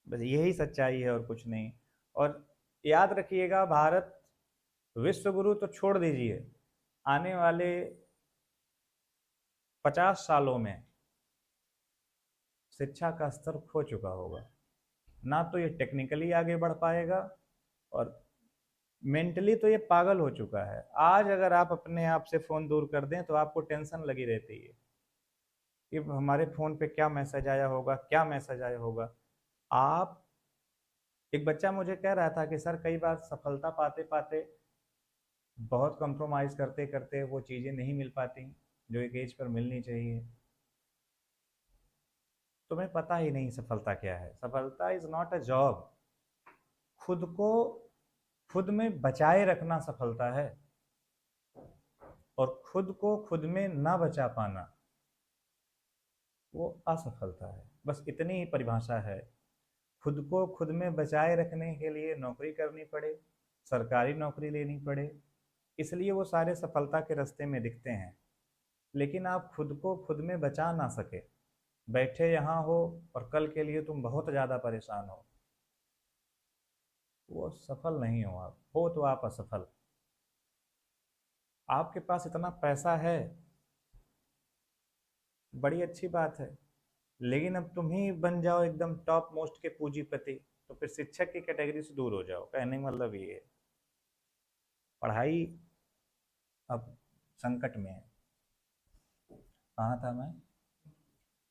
बस यही सच्चाई है और कुछ नहीं। और याद रखिएगा, भारत विश्व गुरु तो छोड़ दीजिए, आने वाले 50 सालों में शिक्षा का स्तर खो चुका होगा। ना तो ये टेक्निकली आगे बढ़ पाएगा, और मेंटली तो ये पागल हो चुका है। आज अगर आप अपने आप से फ़ोन दूर कर दें तो आपको टेंशन लगी रहती है कि हमारे फ़ोन पे क्या मैसेज आया होगा, क्या मैसेज आया होगा। आप, एक बच्चा मुझे कह रहा था कि सर कई बार सफलता पाते पाते, बहुत कंप्रोमाइज़ करते करते वो चीज़ें नहीं मिल पाती जो एक एज पर मिलनी चाहिए। तुम्हें पता ही नहीं सफलता क्या है। सफलता इज़ नॉट अ जॉब, खुद को खुद में बचाए रखना सफलता है, और खुद को खुद में ना बचा पाना वो असफलता है। बस इतनी ही परिभाषा है। खुद को खुद में बचाए रखने के लिए नौकरी करनी पड़े, सरकारी नौकरी लेनी पड़े, इसलिए वो सारे सफलता के रास्ते में दिखते हैं। लेकिन आप खुद को खुद में बचा ना सके, बैठे यहाँ हो और कल के लिए तुम बहुत ज़्यादा परेशान हो, वो सफल नहीं हो। आप हो तो आप असफल। आपके पास इतना पैसा है, बड़ी अच्छी बात है, लेकिन अब तुम ही बन जाओ एकदम टॉप मोस्ट के पूंजीपति, तो फिर शिक्षक की कैटेगरी से दूर हो जाओ। कहने का मतलब ये है, पढ़ाई अब संकट में है। कहाँ था मैं?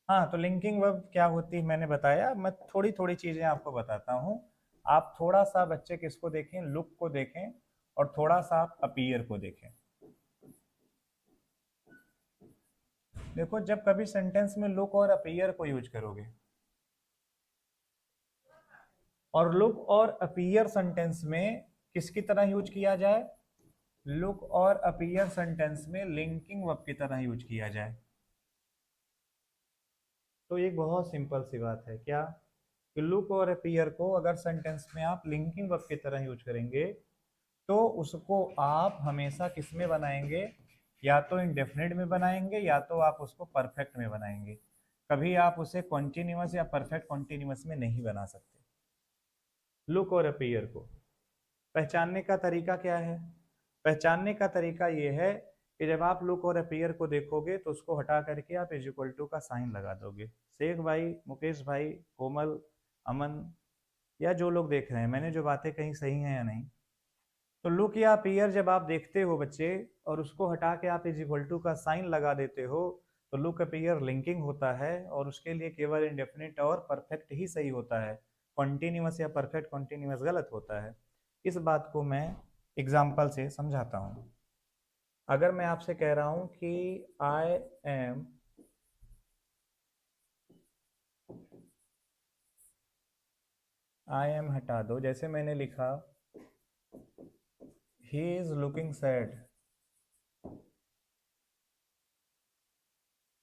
हाँ, तो लिंकिंग वर्ब क्या होती है मैंने बताया। मैं थोड़ी थोड़ी चीजें आपको बताता हूँ। आप थोड़ा सा बच्चे किसको देखें, लुक को देखें, और थोड़ा सा आप अपीयर को देखें। देखो, जब कभी सेंटेंस में लुक और अपीयर को यूज करोगे, और लुक और अपीयर सेंटेंस में किसकी तरह यूज किया जाए, लुक और अपीयर सेंटेंस में लिंकिंग वर्ब की तरह यूज किया जाए, तो एक बहुत सिंपल सी बात है क्या, कि लुक और अपीयर को अगर सेंटेंस में आप लिंकिंग वर्ब की तरह यूज करेंगे, तो उसको आप हमेशा किस में बनाएंगे, या तो इंडेफिनिट में बनाएंगे, या तो आप उसको परफेक्ट में बनाएंगे। कभी आप उसे कॉन्टिन्यूअस या परफेक्ट कॉन्टिन्यूअस में नहीं बना सकते। लुक और अपीयर को पहचानने का तरीका क्या है? पहचानने का तरीका ये है कि जब आप लुक और अपीयर को देखोगे तो उसको हटा करके आप इज इक्वल टू का साइन लगा दोगे। शेख भाई, मुकेश भाई, कोमल, अमन, या जो लोग देख रहे हैं, मैंने जो बातें कही सही हैं या नहीं? तो लुक या अपीयर जब आप देखते हो बच्चे, और उसको हटा के आप इज इक्वल टू का साइन लगा देते हो, तो लुक अपीयर लिंकिंग होता है, और उसके लिए केवल इंडेफिनिट और परफेक्ट ही सही होता है। कॉन्टिन्यूअस या परफेक्ट कॉन्टिन्यूअस गलत होता है। इस बात को मैं एग्जाम्पल से समझाता हूँ। अगर मैं आपसे कह रहा हूँ कि आई एम हटा दो, जैसे मैंने लिखा he is looking sad,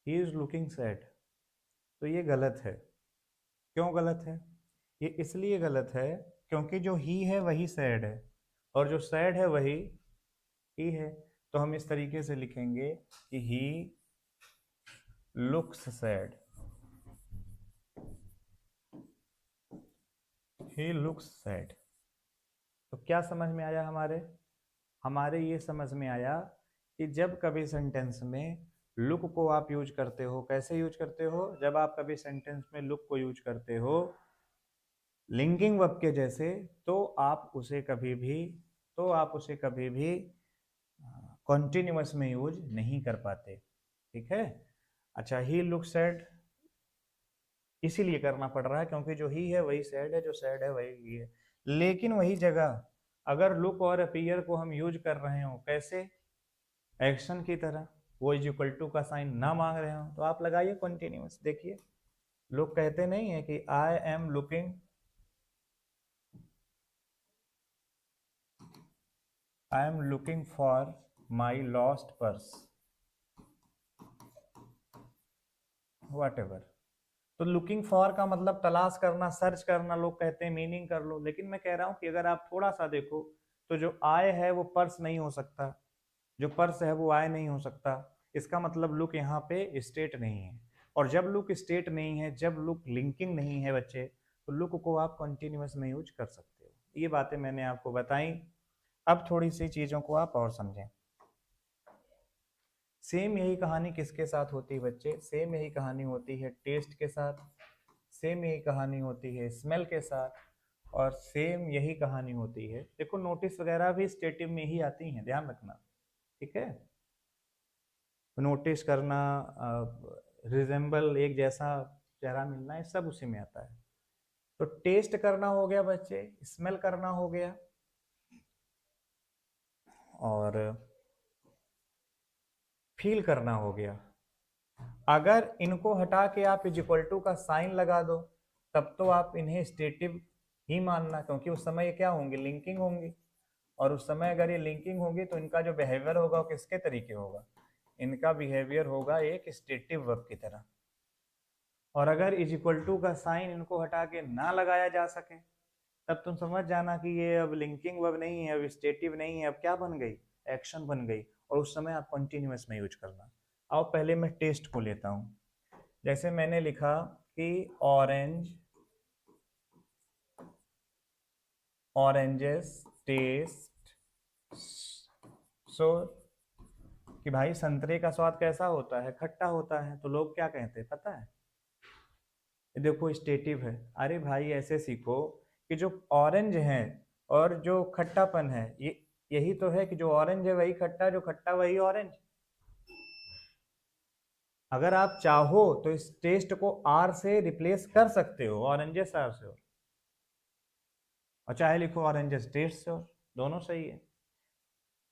he is looking sad, तो ये गलत है। क्यों गलत है? ये इसलिए गलत है क्योंकि जो ही है वही सैड है, और जो सैड है वही ही है। तो हम इस तरीके से लिखेंगे कि he looks sad, he looks sad. तो क्या समझ में आया हमारे? हमारे ये समझ में आया कि जब कभी सेंटेंस में लुक को आप यूज करते हो, कैसे यूज करते हो, जब आप कभी सेंटेंस में लुक को यूज करते हो लिंकिंग वर्ब के जैसे, तो आप उसे कभी भी कॉन्टिन्यूअस में यूज नहीं कर पाते। ठीक है? अच्छा, ही लुक सैड इसीलिए करना पड़ रहा है क्योंकि जो ही है वही सैड है, जो सैड है वही ही है। लेकिन वही जगह अगर लुक और अपीयर को हम यूज कर रहे हो कैसे, एक्शन की तरह, वो इज इक्वल टू का साइन ना मांग रहे हो, तो आप लगाइए कॉन्टिन्यूअस। देखिए, लोग कहते नहीं है कि I am looking for my lost purse, what ever. तो लुकिंग फॉर का मतलब तलाश करना, सर्च करना, लोग कहते हैं मीनिंग कर लो, लेकिन मैं कह रहा हूं कि अगर आप थोड़ा सा देखो, तो जो आय है वो पर्स नहीं हो सकता, जो पर्स है वो आय नहीं हो सकता। इसका मतलब लुक यहाँ पे स्टेट नहीं है, और जब लुक स्टेट नहीं है, जब लुक लिंकिंग नहीं है बच्चे, तो लुक को आप कंटिन्यूअस में यूज कर सकते हो। ये बातें मैंने आपको बताई। अब थोड़ी सी चीजों को आप और समझें। सेम यही कहानी किसके साथ होती है बच्चे? सेम यही कहानी होती है टेस्ट के साथ, सेम यही कहानी होती है स्मेल के साथ, और सेम यही कहानी होती है, देखो नोटिस वगैरह भी स्टेटिव में ही आती हैं, ध्यान रखना। ठीक है? नोटिस करना, रिजेंबल, एक जैसा चेहरा मिलना, ये सब उसी में आता है। तो टेस्ट करना हो गया बच्चे, स्मेल करना हो गया, और फील करना हो गया। अगर इनको हटा के आप इज इक्वल टू का साइन लगा दो, तब तो आप इन्हें स्टेटिव ही मानना, क्योंकि उस समय ये क्या होंगे, लिंकिंग होंगी। और उस समय अगर ये लिंकिंग होगी तो इनका जो बिहेवियर होगा वो किसके तरीके होगा, इनका बिहेवियर होगा एक स्टेटिव वर्ब की तरह। और अगर इज इक्वल टू का साइन इनको हटा के ना लगाया जा सके तब तुम समझ जाना कि ये अब लिंकिंग वर्ब नहीं है, अब स्टेटिव नहीं है, अब क्या बन गई, एक्शन बन गई। और उस समय आप कॉन्टिन्यूअस में यूज करना। अब पहले मैं टेस्ट को लेता हूं। जैसे मैंने लिखा कि ऑरेंज, ऑरेंजेस टेस्ट सो, कि भाई संतरे का स्वाद कैसा होता है, खट्टा होता है। तो लोग क्या कहते हैं पता है, देखो स्टेटिव है। अरे भाई ऐसे सीखो कि जो ऑरेंज है और जो खट्टापन है ये यही तो है कि जो ऑरेंज है वही खट्टा, जो खट्टा वही ऑरेंज। अगर आप चाहो तो इस टेस्ट को आर से रिप्लेस कर सकते हो, ऑरेंजेस आर से, और चाहे लिखो ऑरेंजेस टेस्ट से, दोनों सही है।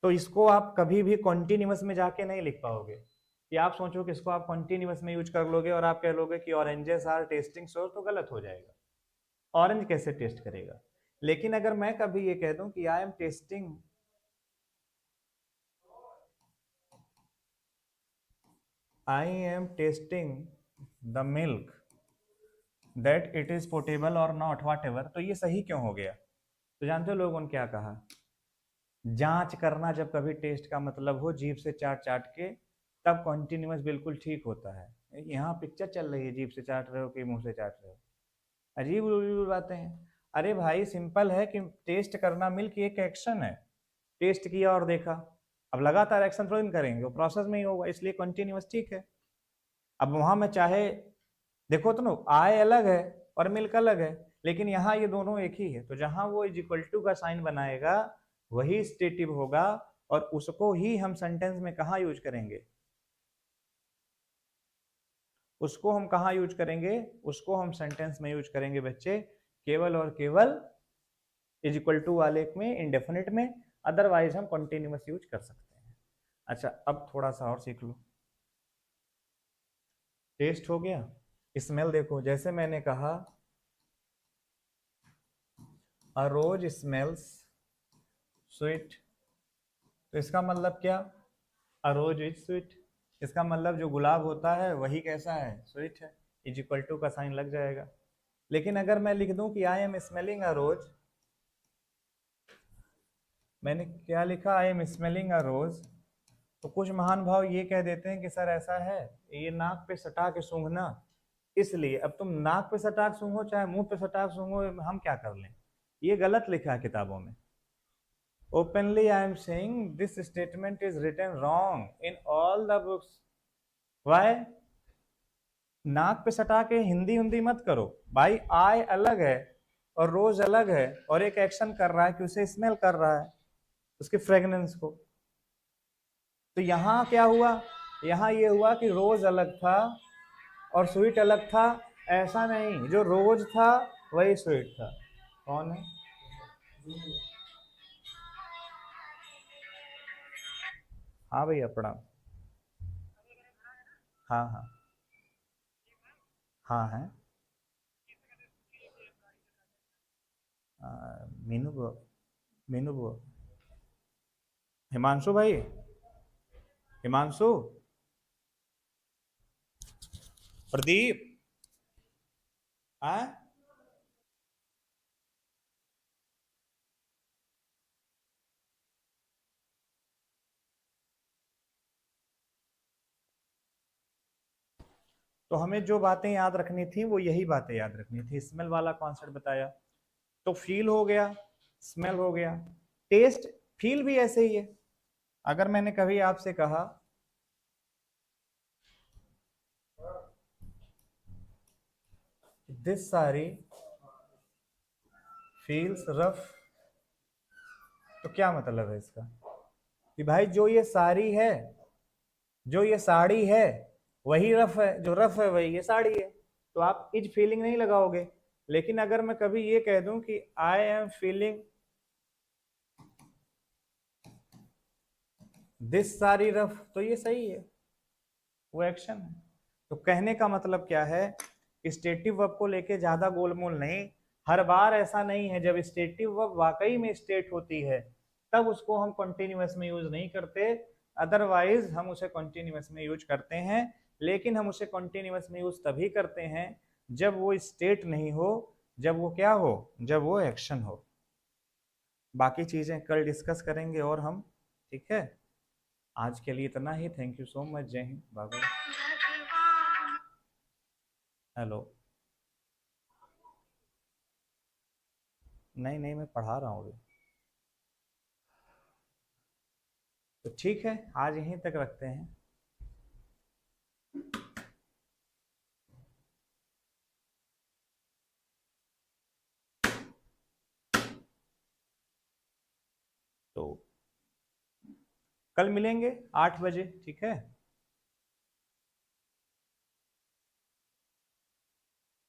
तो इसको आप कभी भी कॉन्टिन्यूअस में जाके नहीं लिख पाओगे कि आप सोचो कि इसको आप कॉन्टिन्यूअस में यूज कर लोगे और आप कह लोगे कि ऑरेंजेस आर टेस्टिंग सोर, तो गलत हो जाएगा। ऑरेंज कैसे टेस्ट करेगा। लेकिन अगर मैं कभी ये कह दूं कि I am testing, I am testing the milk that it is potable और नॉट वाट एवर, तो ये सही क्यों हो गया। तो जानते हो लोगों ने क्या कहा, जांच करना जब कभी टेस्ट का मतलब हो जीभ से चाट चाट के, तब कॉन्टिन्यूअस बिल्कुल ठीक होता है। यहाँ पिक्चर चल रही है, जीभ से चाट रहे हो कि मुंह से चाट रहे हो, अजीब उजीब बातें हैं। अरे भाई सिंपल है कि टेस्ट करना मिल्क एक एक्शन है, टेस्ट किया और देखा। अब लगातार एक्शन थोड़ी ना करेंगे, वो प्रोसेस में ही होगा, इसलिए कंटिन्यूअस ठीक है। अब वहां में चाहे देखो तो नो, आय अलग है और मिल्क अलग है, लेकिन यहाँ ये दोनों एक ही है। तो जहां वो इज इक्वल टू का साइन बनाएगा वही स्टेटिव होगा, और उसको ही हम सेंटेंस में कहा यूज करेंगे, उसको हम कहा यूज करेंगे, उसको हम सेंटेंस में यूज करेंगे बच्चे, केवल और केवल इज इक्वल टू वाले में, इंडेफिनिट में। अदरवाइज हम कंटिन्यूअस यूज कर सकते हैं। अच्छा अब थोड़ा सा और सीख लो। टेस्ट हो गया, स्मेल देखो, जैसे मैंने कहा अ रोज स्मेल्स स्वीट, तो इसका मतलब क्या, अ रोज इज स्वीट। इसका मतलब जो गुलाब होता है वही कैसा है, स्वीट है। इज इक्वल टू का साइन लग जाएगा। लेकिन अगर मैं लिख दूं कि आई एम स्मेलिंग अ रोज, मैंने क्या लिखा, आई एम स्मेलिंग अ रोज, तो कुछ महान भाव ये कह देते हैं कि सर ऐसा है ये नाक पे सटा के सूंघना, इसलिए अब तुम नाक पे सटा के सूंघो चाहे मुंह पे सटा के सूंघो, हम क्या कर लें, ये गलत लिखा है किताबों में। Openly I am saying this statement is written wrong in all the books. Why, नाक पे सटा के हिंदी हिंदी मत करो भाई, आय अलग है और रोज अलग है, और एक एक्शन कर रहा है कि उसे स्मेल कर रहा है उसके फ्रेगनेंस को। तो यहाँ क्या हुआ, यहाँ ये हुआ कि रोज अलग था और स्वीट अलग था, ऐसा नहीं, जो रोज था वही स्वीट था। कौन है, हाँ भैया प्रणाम। हाँ हाँ, हाँ है। मीनू बो, मीनू बो, हिमांशु भाई, हिमांशु, प्रदीप, हाँ। तो हमें जो बातें याद रखनी थी वो यही बातें याद रखनी थी। स्मेल वाला कॉन्सेप्ट बताया, तो फील हो गया, स्मेल हो गया, टेस्ट फील भी ऐसे ही है। अगर मैंने कभी आपसे कहा दिस साड़ी फील्स रफ, तो क्या मतलब है इसका, कि भाई जो ये साड़ी है, जो ये साड़ी है वही रफ है, जो रफ है वही ये साड़ी है। तो आप इज फीलिंग नहीं लगाओगे। लेकिन अगर मैं कभी ये कह दूं कि I am feeling this sari rough, तो ये सही है, वो एक्शन है। तो कहने का मतलब क्या है, स्टेटिव वर्ब को लेके ज्यादा गोलमोल नहीं। हर बार ऐसा नहीं है, जब स्टेटिव वर्ब वाकई में स्टेट होती है तब उसको हम कंटिन्यूअस में यूज नहीं करते, अदरवाइज हम उसे कंटिन्यूअस में यूज करते हैं। लेकिन हम उसे कॉन्टिन्यूअस में यूज तभी करते हैं जब वो स्टेट नहीं हो, जब वो क्या हो, जब वो एक्शन हो। बाकी चीजें कल डिस्कस करेंगे और हम, ठीक है। आज के लिए इतना ही। Thank you so much. जय हिंद। Bye bye. हेलो। नहीं नहीं, मैं पढ़ा रहा हूँ अभी। तो ठीक है, आज यहीं तक रखते हैं। तो कल मिलेंगे 8 बजे, ठीक है।